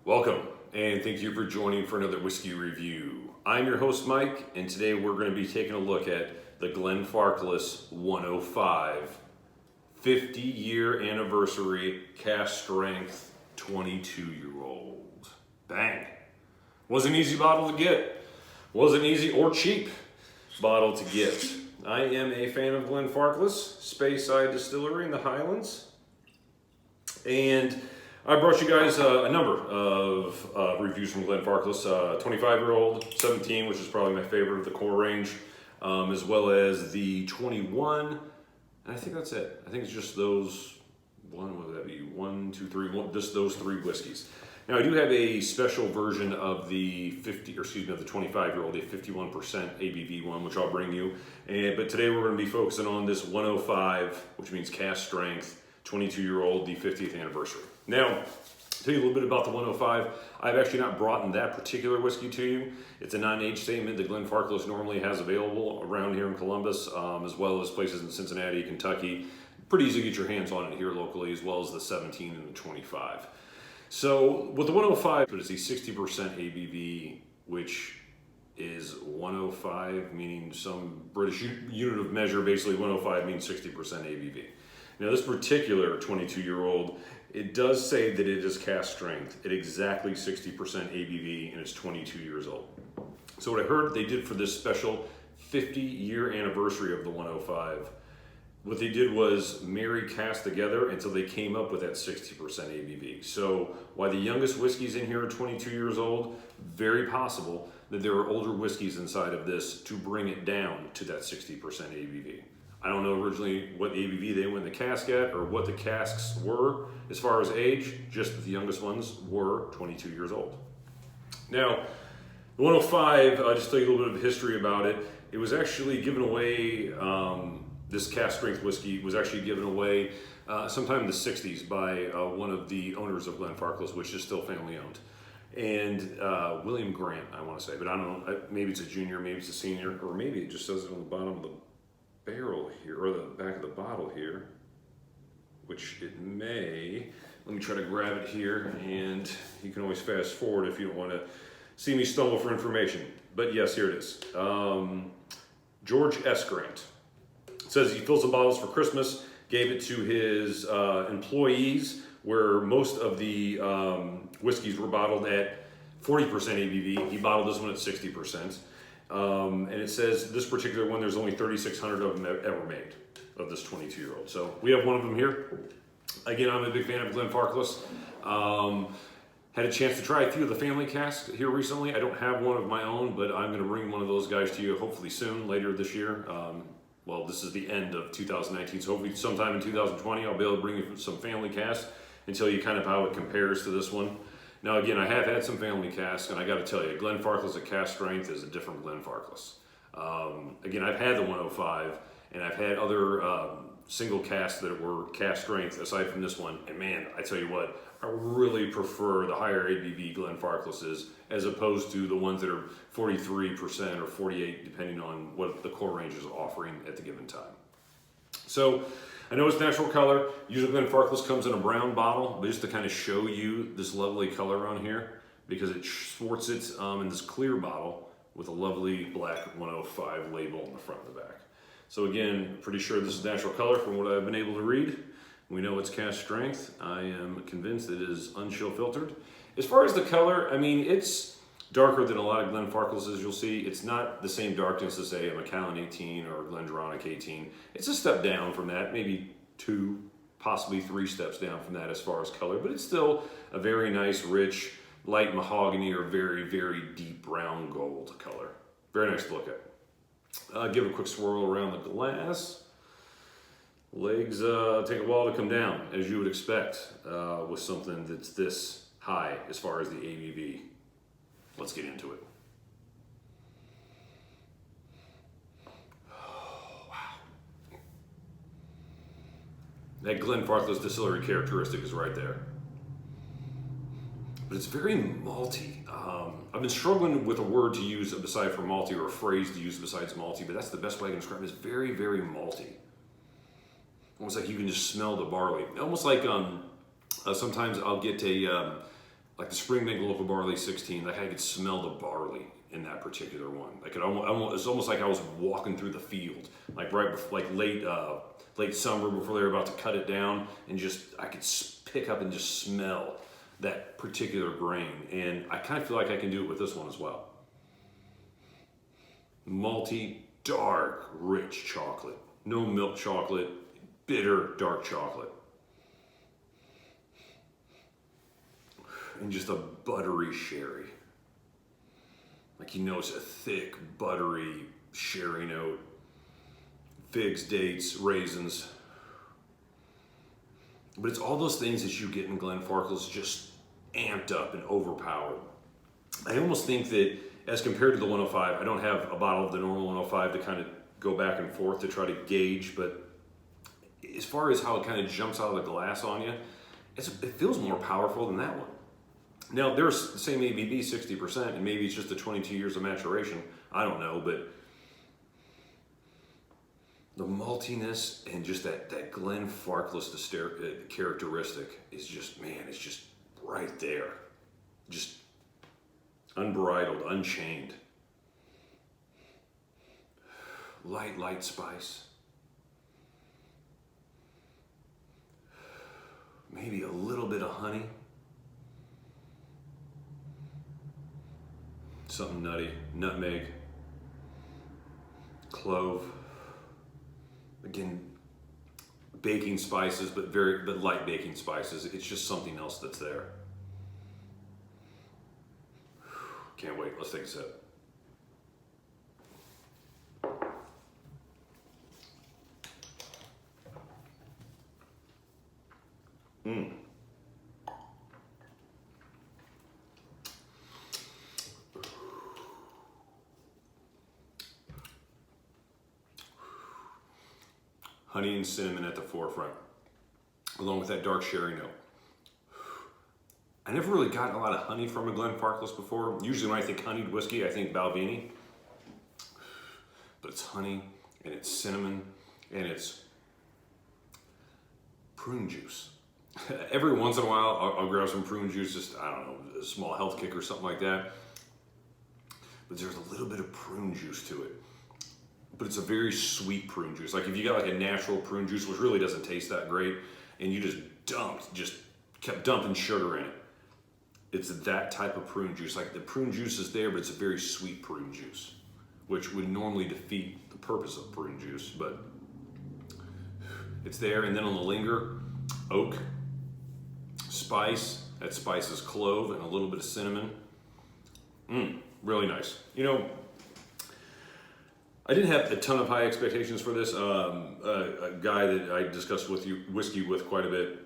Welcome, and thank you for joining for another whiskey review. I'm your host, Mike, and today we're going to be taking a look at the Glenfarclas 105 50-year anniversary cask strength 22-year-old. Bang! Wasn't an easy bottle to get. Wasn't easy or cheap bottle to get. I am a fan of Glenfarclas, Speyside distillery in the Highlands, and I brought you guys a number of reviews from Glenfarclas, 25-year-old, 17, which is probably my favorite of the core range, as well as the 21, and I think that's it. I think it's just those, what would that be, just those three whiskeys. Now I do have a special version of the of the 25-year-old, a 51% ABV one, which I'll bring you. But today we're going to be focusing on this 105, which means cask strength, 22-year-old, the 50th anniversary. Now, to tell you a little bit about the 105, I've actually not brought in that particular whiskey to you. It's a non-age statement that Glenfarclas normally has available around here in Columbus, as well as places in Cincinnati, Kentucky. Pretty easy to get your hands on it here locally, as well as the 17 and the 25. So with the 105, it's a 60% ABV, which is 105, meaning some British unit of measure. Basically 105 means 60% ABV. Now this particular 22-year-old, it does say that it is cask strength at exactly 60% ABV, and it's 22 years old. So what I heard they did for this special 50-year anniversary of the 105, what they did was marry casks together until they came up with that 60% ABV. So while the youngest whiskeys in here are 22 years old, very possible that there are older whiskeys inside of this to bring it down to that 60% ABV. I don't know originally what ABV they went in the cask at or what the casks were as far as age, just that the youngest ones were 22 years old. Now, the 105, I'll just tell you a little bit of history about it. It was actually given away, this cask strength whiskey was actually given away sometime in the 60s by one of the owners of Glenfarclas, which is still family owned. And William Grant, I want to say, but I don't know, maybe it's a junior, maybe it's a senior, or maybe it just says it on the bottom of the barrel here, or the back of the bottle here, which it may. Let me try to grab it here, and you can always fast forward if you don't want to see me stumble for information. But yes, here it is. George S. Grant. It says he fills the bottles for Christmas, gave it to his employees, where most of the whiskeys were bottled at 40% ABV. He bottled this one at 60%. And it says this particular one, there's only 3,600 of them ever made of this 22-year-old. So we have one of them here. Again, I'm a big fan of Glenfarclas. Had a chance to try a few of the family casks here recently. I don't have one of my own, but I'm going to bring one of those guys to you hopefully soon, later this year. Well, this is the end of 2019, so hopefully sometime in 2020 I'll be able to bring you some family casks and tell you kind of how it compares to this one. Now again, I have had some family casks, and I got to tell you, Glenfarclas at cask strength is a different Glenfarclas. Again, I've had the 105, and I've had other single casks that were cask strength aside from this one, and man, I tell you what, I really prefer the higher ABV Glenfarclases as opposed to the ones that are 43% or 48, depending on what the core range is offering at the given time. So I know it's natural color. Usually Glenfarclas comes in a brown bottle, but just to kind of show you this lovely color on here, because it sports it in this clear bottle with a lovely black 105 label on the front and the back. So again, pretty sure this is natural color from what I've been able to read. We know it's cask strength. I am convinced it is unchill filtered. As far as the color, I mean, it's darker than a lot of Glenfarclases you'll see. It's not the same darkness as, say, a Macallan 18 or a Glendronach 18. It's a step down from that, maybe 2, possibly 3 steps down from that as far as color, but it's still a very nice, rich, light mahogany or very, very deep brown gold color. Very nice to look at. Give a quick swirl around the glass. Legs take a while to come down, as you would expect with something that's this high as far as the ABV. Let's get into it. Oh, wow. That Glenfarclas distillery characteristic is right there. But it's very malty. I've been struggling with a word to use beside for malty, or a phrase to use besides malty, but that's the best way I can describe it. It's very, very malty. Almost like you can just smell the barley. Almost like sometimes I'll get a like the Springbank Local Barley 16, like I could smell the barley in that particular one. I could almost, it's almost like I was walking through the field, like right before, like late summer before they were about to cut it down, and just I could pick up and just smell that particular grain. And I kind of feel like I can do it with this one as well. Malty, dark, rich chocolate. No milk chocolate, bitter, dark chocolate. And just a buttery sherry. Like, you know, it's a thick, buttery sherry note. Figs, dates, raisins. But it's all those things that you get in Glenfarclas just amped up and overpowered. I almost think that as compared to the 105, I don't have a bottle of the normal 105 to kind of go back and forth to try to gauge, but as far as how it kind of jumps out of the glass on you, it feels more powerful than that one. Now, there's the same ABV, 60%, and maybe it's just the 22 years of maturation. I don't know, but the maltiness and just that Glenfarclas characteristic is just, man, it's just right there. Just unbridled, unchained. Light spice. Maybe a little bit of honey. Something nutty. Nutmeg. Clove. Again, baking spices, but light baking spices. It's just something else that's there. Can't wait. Let's take a sip. Honey and cinnamon at the forefront, along with that dark sherry note. I never really gotten a lot of honey from a Glenfarclas before. Usually when I think honeyed whiskey, I think Balvenie. But it's honey, and it's cinnamon, and it's prune juice. Every once in a while, I'll grab some prune juice, just, I don't know, a small health kick or something like that. But there's a little bit of prune juice to it. But it's a very sweet prune juice. Like if you got like a natural prune juice, which really doesn't taste that great, and you just kept dumping sugar in it. It's that type of prune juice. Like the prune juice is there, but it's a very sweet prune juice, which would normally defeat the purpose of prune juice, but it's there. And then on the linger, oak, spice. That spice is clove and a little bit of cinnamon. Really nice. You know, I didn't have a ton of high expectations for this. A guy that I discussed whiskey with quite a bit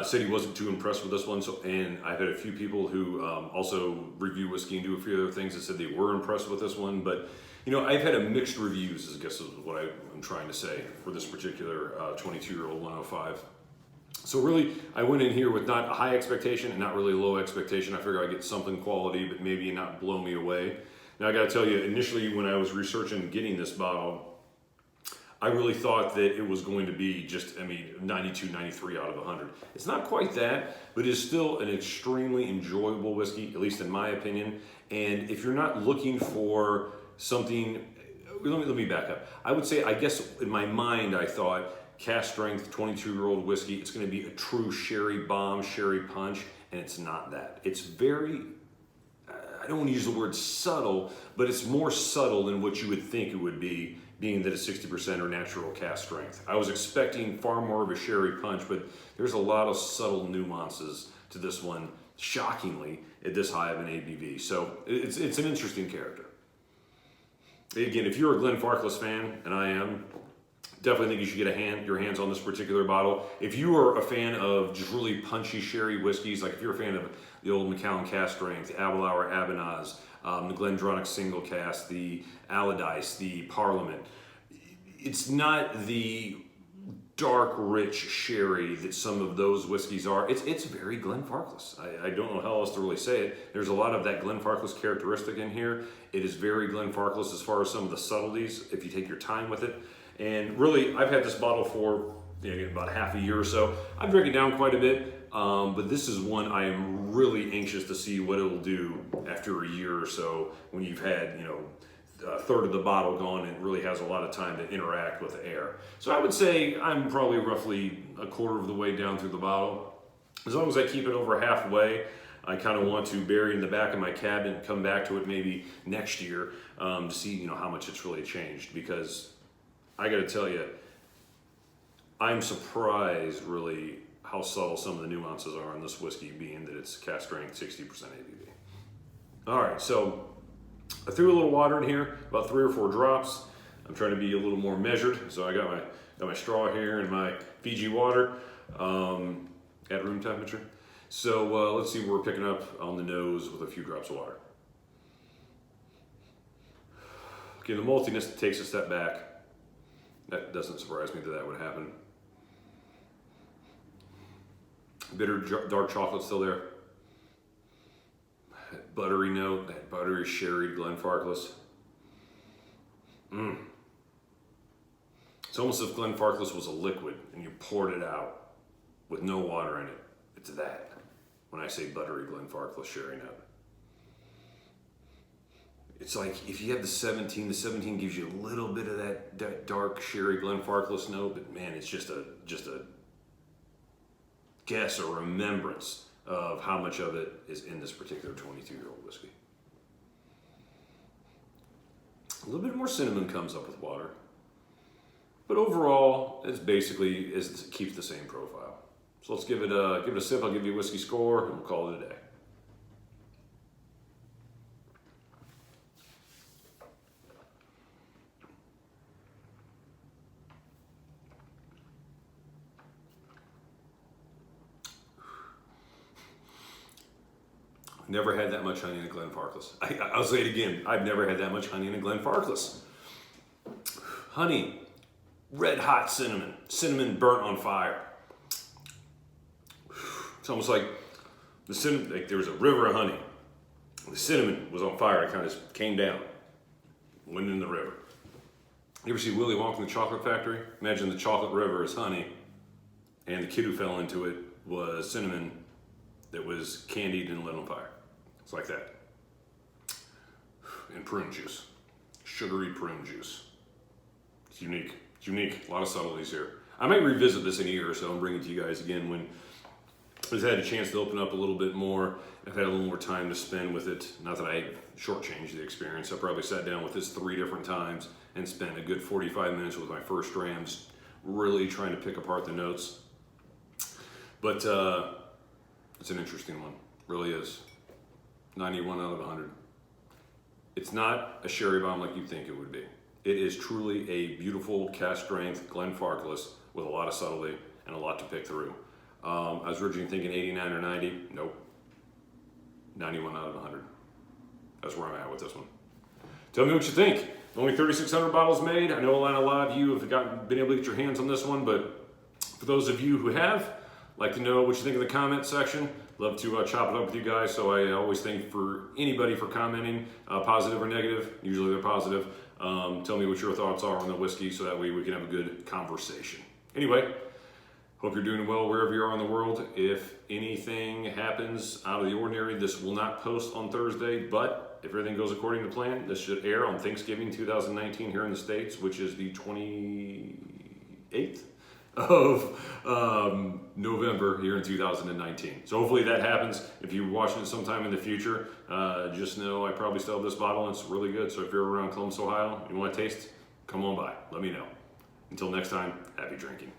said he wasn't too impressed with this one. And I've had a few people who also review whiskey and do a few other things that said they were impressed with this one. But you know, I've had a mixed reviews, I guess is what I'm trying to say for this particular 22-year-old 105. So really, I went in here with not a high expectation and not really a low expectation. I figured I'd get something quality, but maybe not blow me away. Now I gotta tell you, initially when I was researching getting this bottle, I really thought that it was going to be just, 92, 93 out of 100. It's not quite that, but it's still an extremely enjoyable whiskey, at least in my opinion. And if you're not looking for something, let me back up. I would say, I guess in my mind, I thought cast strength 22-year-old whiskey, it's gonna be a true sherry bomb, sherry punch, and it's not that. It's very, I don't want to use the word subtle, but it's more subtle than what you would think it would be, being that it's 60% or natural cast strength. I was expecting far more of a sherry punch, but there's a lot of subtle nuances to this one, shockingly, at this high of an ABV. So it's an interesting character. Again, if you're a Glenfarclas fan, and I am, definitely think you should get your hands on this particular bottle. If you are a fan of just really punchy sherry whiskeys, like if you're a fan of the old Macallan cast strength, the Aberlour Abanaz, the Glendronach single cast, the Allardyce, the Parliament, it's not the dark, rich sherry that some of those whiskeys are. It's very Glenfarclas. I don't know how else to really say it. There's a lot of that Glenfarclas characteristic in here. It is very Glenfarclas as far as some of the subtleties, if you take your time with it. And really, I've had this bottle for about half a year or so. I've drank it down quite a bit. but this is one I am really anxious to see what it will do after a year or so when you've had, a third of the bottle gone and it really has a lot of time to interact with the air. So I would say I'm probably roughly a quarter of the way down through the bottle. As long as I keep it over halfway, I kind of want to bury it in the back of my cabinet and come back to it maybe next year to see, how much it's really changed. Because I got to tell you, I'm surprised really how subtle some of the nuances are on this whiskey, being that it's cask strength 60% ABV. All right, so I threw a little water in here, about 3 or 4 drops. I'm trying to be a little more measured, so I got my straw here and my Fiji water at room temperature. So let's see what we're picking up on the nose with a few drops of water. Okay, the maltiness takes a step back. That doesn't surprise me that would happen. Bitter dark chocolate still there. That buttery note, that buttery sherry Glenfarclas. It's almost as if Glenfarclas was a liquid and you poured it out with no water in it. It's that. When I say buttery Glenfarclas sherry note. It's like if you have the 17 gives you a little bit of that dark sherry Glenfarclas note, but man, it's just a guess or remembrance of how much of it is in this particular 22-year-old whiskey. A little bit more cinnamon comes up with water, but overall, it's basically keeps the same profile. So let's give it a sip. I'll give you a whiskey score, and we'll call it a day. Never had that much honey in a Glenfarclas. I'll say it again. I've never had that much honey in a Glenfarclas. Honey, red hot cinnamon, cinnamon burnt on fire. It's almost like the cinnamon, like there was a river of honey. The cinnamon was on fire. It kind of just came down, went in the river. You ever see Willy Wonka in the Chocolate Factory? Imagine the chocolate river is honey, and the kid who fell into it was cinnamon that was candied and lit on fire. It's like that. And prune juice, sugary prune juice. It's unique. It's unique. A lot of subtleties here. I might revisit this in a year or so and bring it to you guys again when I've had a chance to open up a little bit more. I've had a little more time to spend with it. Not that I shortchanged the experience. I probably sat down with this 3 different times and spent a good 45 minutes with my first drams, really trying to pick apart the notes. But it's an interesting one. Really is. 91 out of 100. It's not a sherry bomb like you'd think it would be. It is truly a beautiful cask strength Glenfarclas with a lot of subtlety and a lot to pick through. I was originally thinking 89 or 90. Nope. 91 out of 100. That's where I'm at with this one. Tell me what you think. Only 3,600 bottles made. I know a lot of you have been able to get your hands on this one, but for those of you who have, like to know what you think in the comment section. Love to chop it up with you guys. So I always thank for anybody for commenting, positive or negative. Usually they're positive. Tell me what your thoughts are on the whiskey so that way we can have a good conversation. Anyway, hope you're doing well wherever you are in the world. If anything happens out of the ordinary, this will not post on Thursday, but if everything goes according to plan, this should air on Thanksgiving 2019 here in the States, which is the 28th of November here in 2019. So hopefully that happens. If you're watching it sometime in the future, just know I probably still have this bottle and it's really good. So if you're around Columbus, Ohio, and you want to taste, come on by. Let me know. Until next time, happy drinking.